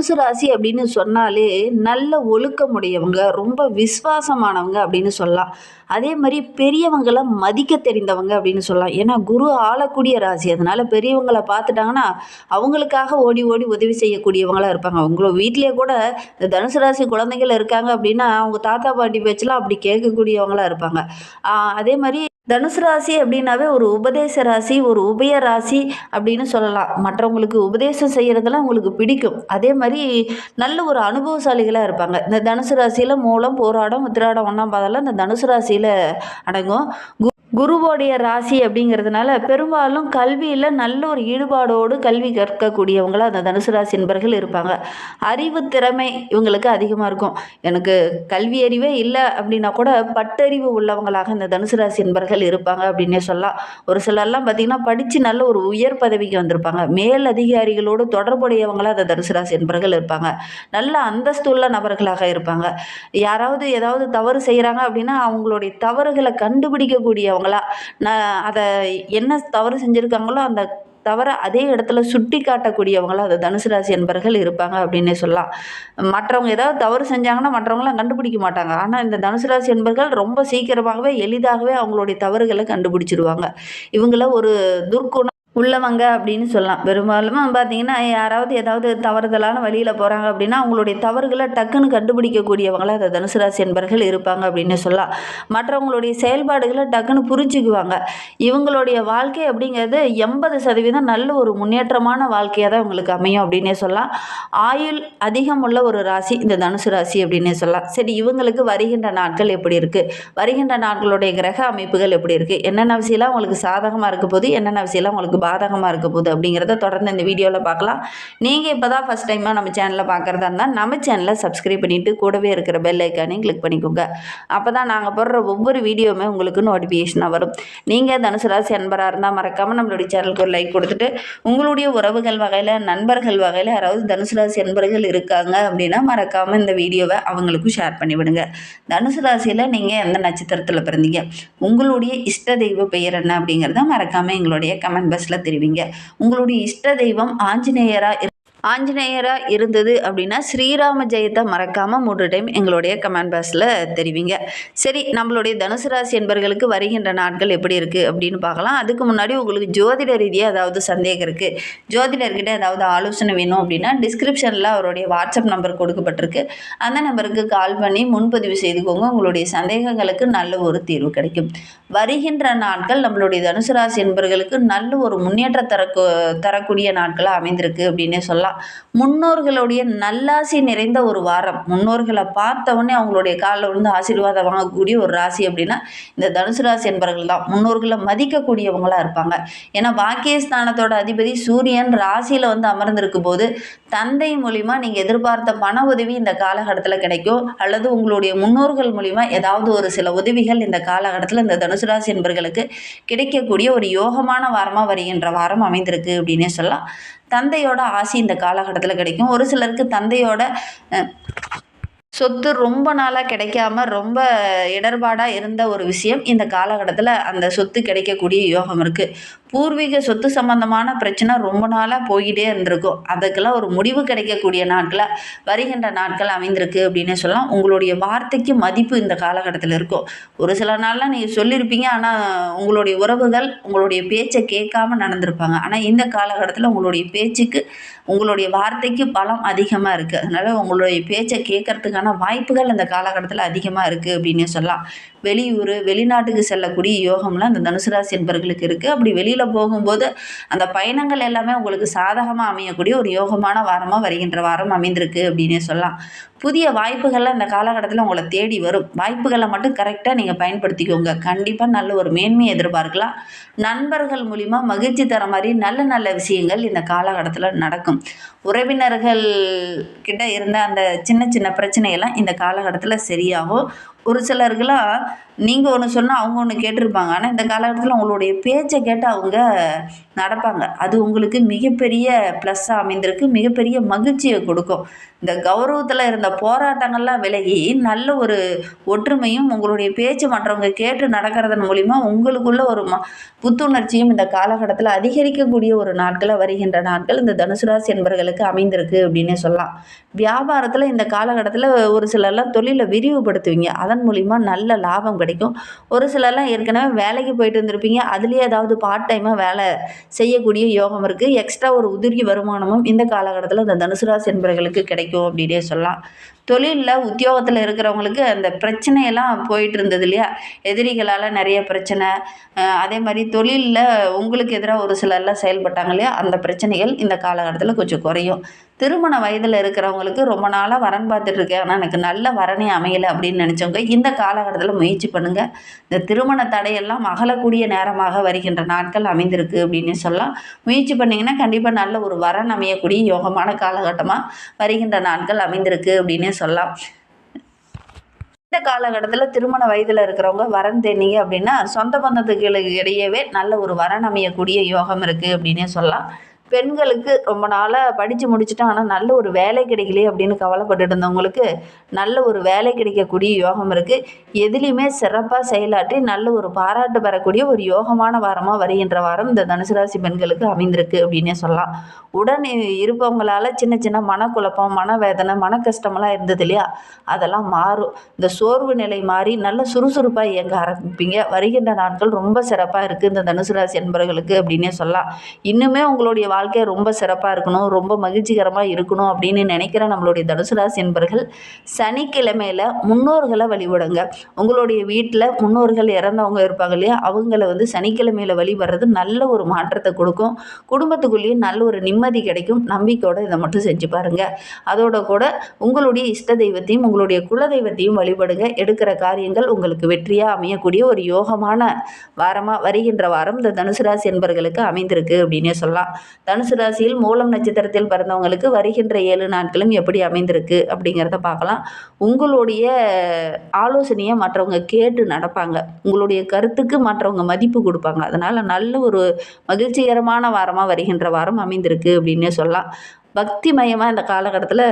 தனுசு ராசி அப்படின்னு சொன்னாலே நல்ல ஒழுக்கமுடையவங்க, ரொம்ப விசுவாசமானவங்க அப்படின்னு சொல்லலாம். அதே மாரி பெரியவங்கள மதிக்க தெரிந்தவங்க அப்படின்னு சொல்லலாம். ஏன்னா குரு ஆளக்கூடிய ராசி. அதனால பெரியவங்கள பார்த்துட்டாங்கன்னா, அவங்களுக்காக ஓடி ஓடி உதவி செய்யக்கூடியவங்களா இருப்பாங்க. உங்க வீட்லயே கூட இந்த தனுசு ராசி குழந்தைகள் இருக்காங்க அப்படின்னா, அவங்க தாத்தா, பாட்டி பேச்செல்லாம் அப்படி கேட்கக்கூடியவங்களா இருப்பாங்க. அதே மாரி தனுசு ராசி அப்படின்னாவே ஒரு உபதேச ராசி, ஒரு உபய ராசி அப்படின்னு சொல்லலாம். மற்றவங்களுக்கு உபதேசம் செய்யறதெல்லாம் உங்களுக்கு பிடிக்கும். அதே மாரி நல்ல ஒரு அனுபவசாலிகளா இருப்பாங்க. இந்த தனுசு ராசியில மூலம், போராடம், உத்திராடம், ஒண்ணாம் பாதம்லாம் இந்த தனுசு ராசியில அடங்கும். குருவோடைய ராசி அப்படிங்கிறதுனால பெரும்பாலும் கல்வியில் நல்ல ஒரு ஈடுபாடோடு கல்வி கற்கக்கூடியவங்களா அந்த தனுசு ராசி என்பர்கள் இருப்பாங்க. அறிவு திறமை இவங்களுக்கு அதிகமாக இருக்கும். எனக்கு கல்வி அறிவே இல்லை அப்படின்னா கூட பட்டறிவு உள்ளவங்களாக இந்த தனுசு ராசி என்பர்கள் இருப்பாங்க அப்படின்னே சொல்லலாம். ஒரு சிலர்லாம் பார்த்திங்கன்னா படித்து நல்ல ஒரு உயர் பதவிக்கு வந்திருப்பாங்க. மேல் அதிகாரிகளோடு தொடர்புடையவங்களாக அந்த தனுசு ராசி என்பர்கள் இருப்பாங்க. நல்ல அந்தஸ்துள்ள நபர்களாக இருப்பாங்க. யாராவது ஏதாவது தவறு செய்கிறாங்க அப்படின்னா அவங்களுடைய தவறுகளை கண்டுபிடிக்கக்கூடியவங்களா நான் அதை என்ன தவறு செஞ்சுருக்காங்களோ அந்த தவிர அதே இடத்துல சுட்டி காட்டக்கூடியவங்களா அந்த தனுசு ராசி என்பர்கள் இருப்பாங்க அப்படின்னே சொல்லலாம். மற்றவங்க ஏதாவது தவறு செஞ்சாங்கன்னா மற்றவங்களாம் கண்டுபிடிக்க மாட்டாங்க. ஆனால் இந்த தனுசு ராசி என்பர்கள் ரொம்ப சீக்கிரமாகவே எளிதாகவே அவங்களுடைய தவறுகளை கண்டுபிடிச்சிருவாங்க. இவங்கள ஒரு துர்க்குணம் உள்ளவங்க அப்படின்னு சொல்லலாம். பெரும்பாலும் பார்த்தீங்கன்னா யாராவது ஏதாவது தவறுதலான வழியில் போகிறாங்க அப்படின்னா அவங்களுடைய தவறுகளை டக்குன்னு கண்டுபிடிக்கக்கூடியவங்களா அந்த தனுசு ராசி என்பர்கள் இருப்பாங்க அப்படின்னு சொல்லலாம். மற்றவங்களுடைய செயல்பாடுகளை டக்குன்னு புரிஞ்சுக்குவாங்க. இவங்களுடைய வாழ்க்கை அப்படிங்கிறது 80% நல்ல ஒரு முன்னேற்றமான வாழ்க்கையாக தான் இவங்களுக்கு அமையும் அப்படின்னே சொல்லலாம். ஆயுள் அதிகம் உள்ள ஒரு ராசி இந்த தனுசு ராசி அப்படின்னே சொல்லலாம். சரி, இவங்களுக்கு வருகின்ற நாட்கள் எப்படி இருக்குது, வருகின்ற நாட்களுடைய கிரக அமைப்புகள் எப்படி இருக்குது, என்னென்ன விஷயம்லாம் உங்களுக்கு சாதகமாக இருக்க போது, என்னென்ன விஷயம்லாம் உங்களுக்கு பாதகமாக இருக்க போகுது அப்படிங்கிறத தொடர்ந்து இந்த வீடியோவில் பார்க்கலாம். நீங்கள் இப்போ தான் ஃபஸ்ட் டைமாக நம்ம சேனலில் பார்க்குறதா இருந்தால் நம்ம சேனலை சப்ஸ்கிரைப் பண்ணிவிட்டு கூடவே இருக்கிற பெல் ஐக்கானையும் கிளிக் பண்ணிக்கோங்க. அப்போ தான் நாங்கள் போடுற ஒவ்வொரு வீடியோவுமே உங்களுக்கு நோட்டிஃபிகேஷனாக வரும். நீங்கள் தனுசு ராசி அன்பராக இருந்தால் மறக்காமல் நம்மளுடைய சேனலுக்கு ஒரு லைக் கொடுத்துட்டு உங்களுடைய உறவுகள் வகையில், நண்பர்கள் வகையில் யாராவது தனுசு ராசி அன்பர்கள் இருக்காங்க அப்படின்னா மறக்காமல் இந்த வீடியோவை அவங்களுக்கும் ஷேர் பண்ணிவிடுங்க. தனுசு ராசியில் நீங்கள் எந்த நட்சத்திரத்தில் பிறந்தீங்க, உங்களுடைய இஷ்ட தெய்வ பெயர் என்ன அப்படிங்கிறத மறக்காமல் எங்களுடைய கமெண்ட் பாக்ஸில் தெரிவிங்க. உங்களுடைய இஷ்ட தெய்வம் ஆஞ்சநேயரா இருந்தது அப்படின்னா ஸ்ரீராம ஜெயத்தை மறக்காமல் 3 டைம் எங்களுடைய கமெண்ட் பாக்ஸில் தெரிவிங்க. சரி, நம்மளுடைய தனுசு ராசி என்பர்களுக்கு வருகின்ற நாட்கள் எப்படி இருக்குது அப்படின்னு பார்க்கலாம். அதுக்கு முன்னாடி உங்களுக்கு ஜோதிட ரீதியாக ஏதாவது சந்தேகம் இருக்குது, ஜோதிடர்கிட்ட ஏதாவது ஆலோசனை வேணும் அப்படின்னா டிஸ்கிரிப்ஷனில் அவருடைய வாட்ஸ்அப் நம்பர் கொடுக்கப்பட்டிருக்கு. அந்த நம்பருக்கு கால் பண்ணி முன்பதிவு செய்துக்கோங்க. உங்களுடைய சந்தேகங்களுக்கு நல்ல ஒரு தீர்வு கிடைக்கும். வருகின்ற நாட்கள் நம்மளுடைய தனுசு ராசி என்பர்களுக்கு நல்ல ஒரு முன்னேற்றம் தரக்கூடிய நாட்களாக அமைந்திருக்கு அப்படின்னே சொல்லலாம். முன்னோர்களுடைய நல்லாசி நிறைந்த ஒரு வாரம். முன்னோர்களை பார்த்தவொடனே அவங்களுடைய காலில் விழுந்து ஆசீர்வாதம் வாங்கக்கூடிய ஒரு ராசி அப்படின்னா இந்த தனுசு ராசி என்பவர்கள் தான். முன்னோர்களை மதிக்கக்கூடியவங்களா இருப்பாங்க. ஏன்னா பாக்கியஸ்தானத்தோட அதிபதி சூரியன் ராசியில் அமர்ந்திருக்கும் போது தந்தை மூலிமா நீங்கள் எதிர்பார்த்த பண உதவி இந்த காலகட்டத்தில் கிடைக்கும். அல்லது உங்களுடைய முன்னோர்கள் மூலிமா ஏதாவது ஒரு சில உதவிகள் இந்த காலகட்டத்தில் இந்த தனுசு ராசி என்பவர்களுக்கு கிடைக்கக்கூடிய ஒரு யோகமான வாரமாக வருகின்ற வாரம் அமைந்திருக்கு அப்படின்னே சொல்லலாம். தந்தையோட ஆசி இந்த காலகட்டத்தில் கிடைக்கும். ஒரு சிலருக்கு தந்தையோட சொத்து ரொம்ப நாளாக கிடைக்காம ரொம்ப இடர்பாடாக இருந்த ஒரு விஷயம் இந்த காலகட்டத்தில் அந்த சொத்து கிடைக்கக்கூடிய யோகம் இருக்குது. பூர்வீக சொத்து சம்பந்தமான பிரச்சனை ரொம்ப நாளாக போய்கிட்டே இருந்திருக்கும். அதுக்கெல்லாம் ஒரு முடிவு கிடைக்கக்கூடிய நாட்களாக வருகின்ற நாட்கள் அமைந்திருக்கு அப்படின்னு சொல்லலாம். உங்களுடைய வார்த்தைக்கு மதிப்பு இந்த காலகட்டத்தில் இருக்கும். ஒரு சில நாள்லாம் நீங்கள் சொல்லியிருப்பீங்க, ஆனால் உங்களுடைய உறவுகள் உங்களுடைய பேச்சை கேட்காம நடந்திருப்பாங்க. ஆனால் இந்த காலகட்டத்தில் உங்களுடைய பேச்சுக்கு, உங்களுடைய வார்த்தைக்கு பலம் அதிகமாக இருக்குது. அதனால் உங்களுடைய பேச்சை கேட்கறதுக்கான வாய்ப்புகள் இந்த காலகட்டத்தில் அதிகமாக இருக்குது அப்படின்னு சொல்லலாம். வெளியூர், வெளிநாட்டுக்கு செல்லக்கூடிய யோகம்லாம் அந்த தனுசு ராசி என்பவர்களுக்கு இருக்குது. அப்படி வெளியில் போகும்போது அந்த பயணங்கள் எல்லாமே உங்களுக்கு சாதகமாக அமையக்கூடிய ஒரு யோகமான வாரமாக வருகின்ற வாரம் அமைந்திருக்கு அப்படின்னே சொல்லலாம். புதிய வாய்ப்புகள்லாம் இந்த காலகட்டத்தில் உங்களை தேடி வரும். வாய்ப்புகளை மட்டும் கரெக்டாக நீங்கள் பயன்படுத்திக்கோங்க. கண்டிப்பாக நல்ல ஒரு மேன்மையை எதிர்பார்க்கலாம். நண்பர்கள் மூலிமா மகிழ்ச்சி தர மாதிரி நல்ல நல்ல விஷயங்கள் இந்த காலகட்டத்தில் நடக்கும். உறவினர்கள் கிட்ட இருந்த அந்த சின்ன சின்ன பிரச்சனையெல்லாம் இந்த காலகட்டத்தில் சரியாகும். ஒரு சிலருக்கெல்லாம் நீங்கள் ஒன்று சொன்னால் அவங்க ஒன்று கேட்டிருப்பாங்க. ஆனால் இந்த காலகட்டத்தில் உங்களுடைய பேச்சை கேட்டு அவங்க நடப்பாங்க. அது உங்களுக்கு மிகப்பெரிய ப்ளஸ்ஸாக அமைந்திருக்கு. மிகப்பெரிய மகிழ்ச்சியை கொடுக்கும். இந்த கௌரவத்தில் இருந்த போராட்டங்கள்லாம் விலகி நல்ல ஒரு ஒற்றுமையும் உங்களுடைய பேச்சு மற்றவங்க கேட்டு நடக்கிறதன் மூலிமா உங்களுக்குள்ள ஒரு புத்துணர்ச்சியும் இந்த காலகட்டத்தில் அதிகரிக்கக்கூடிய ஒரு நாட்களாக வருகின்ற நாட்கள் இந்த தனுசு ராசி என்பவர்களுக்கு அமைந்திருக்கு அப்படின்னே சொல்லலாம். வியாபாரத்தில் இந்த காலகட்டத்தில் ஒரு சிலர்லாம் தொழிலை விரிவுபடுத்துவீங்க. அதன் மூலிமா நல்ல லாபம் கிடைக்கும். ஒரு சிலர்லாம் ஏற்கனவே வேலைக்கு போயிட்டு இருந்திருப்பீங்க. அதுலேயே ஏதாவது பார்ட் டைமாக வேலை செய்யக்கூடிய யோகம் இருக்குது. எக்ஸ்ட்ரா ஒரு உதிரி வருமானமும் இந்த காலகட்டத்தில் இந்த தனுசு ராசி என்பவர்களுக்கு கிடைக்கும் அப்படின்னே சொல்லலாம். தொழிலில் உத்தியோகத்தில் இருக்கிறவங்களுக்கு அந்த பிரச்சனையெல்லாம் போயிட்டு இருந்தது இல்லையா, எதிரிகளால் நிறைய பிரச்சனை, அதே மாதிரி தொழிலில் உங்களுக்கு எதிராக ஒரு சிலர்லாம் செயல்பட்டாங்க இல்லையா, அந்த பிரச்சனைகள் இந்த காலகட்டத்தில் கொஞ்சம் குறையும். திருமண வயதில் இருக்கிறவங்களுக்கு ரொம்ப நாளாக வரன் பார்த்துட்ருக்கேன், ஆனால் எனக்கு நல்ல வரனே அமையலை அப்படின்னு நினச்சவங்க இந்த காலகட்டத்தில் முயற்சி பண்ணுங்கள். இந்த திருமண தடையெல்லாம் அகலக்கூடிய நேரமாக வருகின்ற நாட்கள் அமைந்திருக்கு அப்படின்னு சொல்லலாம். முயற்சி பண்ணிங்கன்னா கண்டிப்பாக நல்ல ஒரு வரன் அமையக்கூடிய யோகமான காலகட்டமாக வருகின்ற நாட்கள் அமைந்திருக்கு அப்படின்னே சொல்லலாம். இந்த காலகட்டத்தில் திருமண வயதில் இருக்கிறவங்க வரன் தேடினீங்க அப்படின்னா சொந்த பந்தத்துக்கு இடையவே நல்ல ஒரு வரன் அமையக்கூடிய யோகம் இருக்குது அப்படின்னே சொல்லலாம். பெண்களுக்கு ரொம்ப நாளாக படித்து முடிச்சுட்டோம், ஆனால் நல்ல ஒரு வேலை கிடைக்கலையே அப்படின்னு கவலைப்பட்டுட்டு இருந்தவங்களுக்கு நல்ல ஒரு வேலை கிடைக்கக்கூடிய யோகம் இருக்குது. எதுலேயுமே சிறப்பாக செயலாற்றி நல்ல ஒரு பாராட்டு பெறக்கூடிய ஒரு யோகமான வாரமாக வருகின்ற வாரம் இந்த தனுசு ராசி பெண்களுக்கு அமைந்திருக்கு அப்படின்னே சொல்லலாம். உடன் இருப்பவங்களால் சின்ன சின்ன மனக்குழப்பம், மனவேதனை, மன கஷ்டமெல்லாம் இருந்தது இல்லையா, அதெல்லாம் மாறும். இந்த சோர்வு நிலை மாறி நல்ல சுறுசுறுப்பாக இயங்க ஆரம்பிப்பீங்க. வருகின்ற நாட்கள் ரொம்ப சிறப்பாக இருக்குது இந்த தனுசு ராசி என்பவர்களுக்கு அப்படின்னே சொல்லலாம். இன்னுமே உங்களுடைய வாழ்க்கை ரொம்ப சிறப்பாக இருக்கணும், ரொம்ப மகிழ்ச்சிகரமாக இருக்கணும் அப்படின்னு நினைக்கிற நம்மளுடைய தனுசு ராசி என்பவர்கள் சனிக்கிழமையில் முன்னோர்களை வழிபடுங்க. உங்களுடைய வீட்டில் முன்னோர்கள் இறந்தவங்க இருப்பாங்க இல்லையா, அவங்கள சனிக்கிழமையில் வழிபடுறது நல்ல ஒரு மாற்றத்தை கொடுக்கும். குடும்பத்துக்குள்ளேயும் நல்ல ஒரு நிம்மதி கிடைக்கும். நம்பிக்கையோடு இதை மட்டும் செஞ்சு பாருங்கள். அதோட கூட உங்களுடைய இஷ்ட தெய்வத்தையும் உங்களுடைய குல தெய்வத்தையும் வழிபடுங்க. எடுக்கிற காரியங்கள் உங்களுக்கு வெற்றியாக அமையக்கூடிய ஒரு யோகமான வாரமாக வருகின்ற வாரம் இந்த தனுசு ராசி என்பவர்களுக்கு அமைந்திருக்கு அப்படின்னே சொல்லலாம். தனுசு ராசியில் மூலம் நட்சத்திரத்தில் பிறந்தவங்களுக்கு வருகின்ற 7 நாட்களும் எப்படி அமைந்திருக்கு அப்படிங்கிறத பார்க்கலாம். உங்களுடைய ஆலோசனையை மற்றவங்க கேட்டு நடப்பாங்க. உங்களுடைய கருத்துக்கு மற்றவங்க மதிப்பு கொடுப்பாங்க. அதனால் நல்ல ஒரு மகிழ்ச்சிகரமான வாரமாக வருகின்ற வாரம் அமைந்திருக்கு அப்படின்னே சொல்லலாம். பக்திமயமாக இந்த காலகட்டத்தில்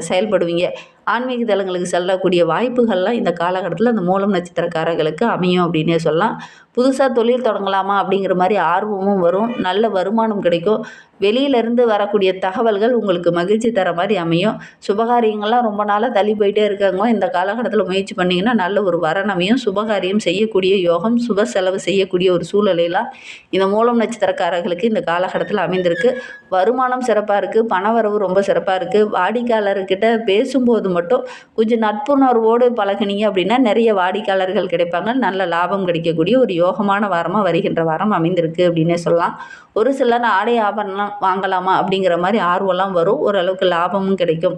செயல்படுவீங்க. ஆன்மீக தலங்களுக்கு செல்லக்கூடிய வாய்ப்புகள்லாம் இந்த காலகட்டத்தில் அந்த மூலம் நட்சத்திரக்காரர்களுக்கு அமையும் அப்படின்னே சொல்லலாம். புதுசாக தொழில் தொடங்கலாமா அப்படிங்கிற மாதிரி ஆர்வமும் வரும். நல்ல வருமானம் கிடைக்கும். வெளியிலேருந்து வரக்கூடிய தகவல்கள் உங்களுக்கு மகிழ்ச்சி தர மாதிரி அமையும். சுபகாரியங்கள்லாம் ரொம்ப நாளாக தள்ளி போயிட்டே இருக்காங்க, இந்த காலகட்டத்தில் முயற்சி பண்ணிங்கன்னா நல்ல ஒரு வரன் அமையும். சுபகாரியம் செய்யக்கூடிய யோகம், சுப செலவு செய்யக்கூடிய ஒரு சூழ்நிலையெல்லாம் இந்த மூலம் நட்சத்திரக்காரர்களுக்கு இந்த காலகட்டத்தில் அமைந்திருக்கு. வருமானம் சிறப்பாக இருக்குது. பணவரவு ரொம்ப சிறப்பாக இருக்குது. வாடிக்கையாளர்கிட்ட பேசும்போது மட்டும் கொஞ்சம் நட்புணர்வோடு பழகினீங்க அப்படின்னா நிறைய வாடிக்கையாளர்கள் கிடைப்பாங்க. நல்ல லாபம் கிடைக்கக்கூடிய ஒரு யோகமான வாரமாக வருகின்ற வாரம் அமைந்திருக்கு அப்படின்னே சொல்லலாம். ஒரு சிலர் ஆடை ஆபரணம் வாங்கலாமா அப்படிங்கிற மாதிரி ஆர்வம்லாம் வரும். ஓரளவுக்கு லாபமும் கிடைக்கும்.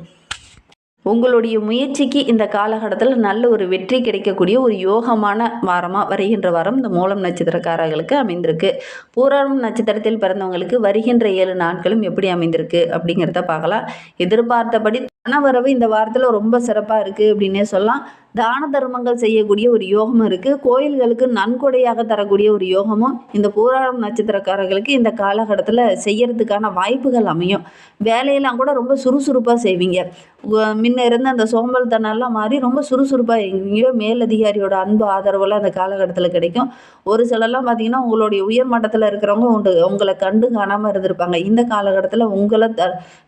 உங்களுடைய முயற்சிக்கு இந்த காலகட்டத்தில் நல்ல ஒரு வெற்றி கிடைக்கக்கூடிய ஒரு யோகமான வாரமாக வருகின்ற வாரம் இந்த மூலம் நட்சத்திரக்காரர்களுக்கு அமைந்திருக்கு. பூராடம் நட்சத்திரத்தில் பிறந்தவங்களுக்கு வருகின்ற 7 நாட்களும் எப்படி அமைந்திருக்கு அப்படிங்கிறத பார்க்கலாம். எதிர்பார்த்தபடி பணவரவு இந்த வாரத்தில் ரொம்ப சிறப்பாக இருக்குது அப்படின்னே சொல்லலாம். தான தர்மங்கள் செய்யக்கூடிய ஒரு யோகமும் இருக்குது. கோயில்களுக்கு நன்கொடையாக தரக்கூடிய ஒரு யோகமும் இந்த பூராடம் நட்சத்திரக்காரர்களுக்கு இந்த காலகட்டத்தில் செய்யறதுக்கான வாய்ப்புகள் அமையும். வேலையெல்லாம் கூட ரொம்ப சுறுசுறுப்பாக செய்வீங்க. முன்ன இருந்த அந்த சோம்பல்தனெல்லாம் மாறி ரொம்ப சுறுசுறுப்பாக எங்கேயோ மேலதிகாரியோட அன்பு ஆதரவெல்லாம் அந்த காலகட்டத்தில் கிடைக்கும். ஒரு சிலர்லாம் பார்த்திங்கன்னா உங்களுடைய உயர் மட்டத்தில் இருக்கிறவங்க உங்களை கண்டு காணாமல் இருந்திருப்பாங்க. இந்த காலகட்டத்தில் உங்களை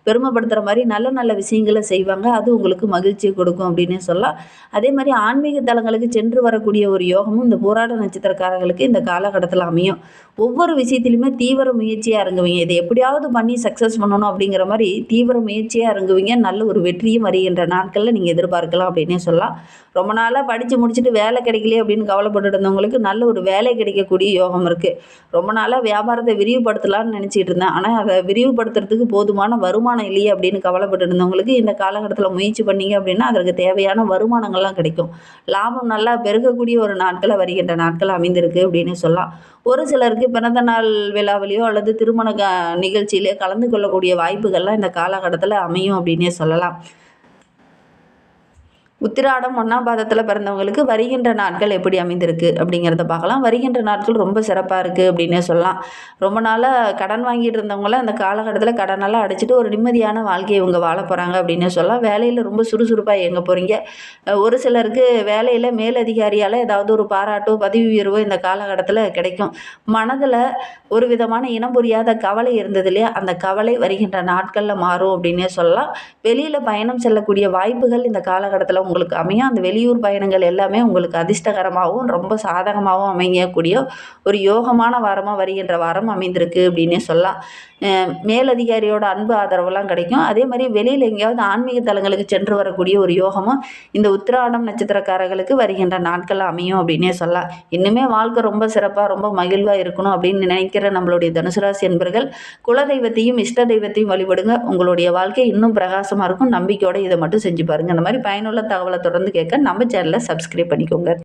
பெருமைப்படுத்துகிற மாதிரி நல்ல நல்ல விஷயங்களை செய்வாங்க. அது உங்களுக்கு மகிழ்ச்சியை கொடுக்கும் அப்படின்னே சொல்லலாம். அதே மாதிரி ஆன்மீக தலங்களுக்கு சென்று வரக்கூடிய ஒரு யோகமும் இந்த போராட்ட நட்சத்திரக்காரர்களுக்கு இந்த காலகட்டத்தில் அமையும். ஒவ்வொரு விஷயத்திலுமே தீவிர முயற்சியாக இறங்குவீங்க. இதை எப்படியாவது பண்ணி சக்ஸஸ் பண்ணணும் அப்படிங்கிற மாதிரி தீவிர முயற்சியாக இறங்குவீங்க. நல்ல ஒரு வெற்றியும் வருகின்ற நாட்களில் நீங்கள் எதிர்பார்க்கலாம் அப்படின்னே சொல்லலாம். ரொம்ப நாளாக படித்து முடிச்சுட்டு வேலை கிடைக்கலையே அப்படின்னு கவலைப்பட்டு இருந்தவங்களுக்கு நல்ல ஒரு வேலை கிடைக்கக்கூடிய யோகம் இருக்குது. ரொம்ப நாளாக வியாபாரத்தை விரிவுபடுத்தலாம்னு நினச்சிட்டு இருந்தேன், ஆனால் அதை விரிவுபடுத்துறதுக்கு போதுமான வருமானம் இல்லையே அப்படின்னு கவலைப்பட்டு இருந்தவங்களுக்கு இந்த காலகட்டத்தில் முயற்சி பண்ணிங்க அப்படின்னா அதற்கு தேவையான வருமானங்கள்லாம் கிடைக்கும். லாபம் நல்லா பெருகக்கூடிய ஒரு நாட்களை வருகின்ற நாட்கள் அமைந்திருக்கு அப்படின்னு சொல்லலாம். ஒரு சிலருக்கு பிறந்த நாள் விழாவிலையோ அல்லது திருமண நிகழ்ச்சியிலையோ கலந்து கொள்ளக்கூடிய வாய்ப்புகள்லாம் இந்த காலகட்டத்தில் அமையும் அப்படின்னே சொல்லலாம். உத்திராடம் 1ஆம் பாதத்தில் பிறந்தவங்களுக்கு வருகின்ற நாட்கள் எப்படி அமைந்திருக்கு அப்படிங்கிறத பார்க்கலாம். வருகின்ற நாட்கள் ரொம்ப சிறப்பாக இருக்குது அப்படின்னே சொல்லலாம். ரொம்ப நாளாக கடன் வாங்கிட்டு இருந்தவங்களாம் அந்த காலகட்டத்தில் கடனெல்லாம் அடைச்சிட்டு ஒரு நிம்மதியான வாழ்க்கையை இவங்க வாழ போகிறாங்க அப்படின்னே சொல்லலாம். வேலையில் ரொம்ப சுறுசுறுப்பாக இயங்க போகிறீங்க. ஒரு சிலருக்கு வேலையில் மேலதிகாரியால் ஏதாவது ஒரு பாராட்டோ பதவி உயர்வோ இந்த காலகட்டத்தில் கிடைக்கும். மனதில் ஒரு விதமான இனம் புரியாத கவலை இருந்தது இல்லையா, அந்த கவலை வருகின்ற நாட்களில் மாறும் அப்படின்னே சொல்லலாம். வெளியில் பயணம் செல்லக்கூடிய வாய்ப்புகள் இந்த காலகட்டத்தில் உங்களுக்கு அமையும். அந்த வெளியூர் பயணங்கள் எல்லாமே உங்களுக்கு அதிர்ஷ்டகரமாகவும் ரொம்ப சாதகமாகவும் அமையக்கூடிய ஒரு யோகமான வாரமாக வருகின்ற வாரம் அமைந்திருக்கு அப்படின்னே சொல்லலாம். மேலதிகாரியோட அன்பு ஆதரவெல்லாம் கிடைக்கும். அதே மாதிரி வெளியில் எங்கேயாவது ஆன்மீக தலங்களுக்கு சென்று வரக்கூடிய ஒரு யோகமும் இந்த உத்திராடம் நட்சத்திரக்காரர்களுக்கு வருகின்ற நாட்கள் அமையும் அப்படின்னே சொல்லலாம். இன்னுமே வாழ்க்கை ரொம்ப சிறப்பாக ரொம்ப மகிழ்வாக இருக்கணும் அப்படின்னு நினைக்கிற நம்மளுடைய தனுசு ராசி என்பர்கள் குலதெய்வத்தையும் இஷ்ட தெய்வத்தையும் வழிபடுங்க. உங்களுடைய வாழ்க்கை இன்னும் பிரகாசமாக இருக்கும். நம்பிக்கையோடு இதை மட்டும் செஞ்சு பாருங்கள். இந்த மாதிரி பயனுள்ள தகவலை தொடர்ந்து கேட்க நம்ம சேனலை சப்ஸ்கிரைப் பண்ணிக்கோங்க.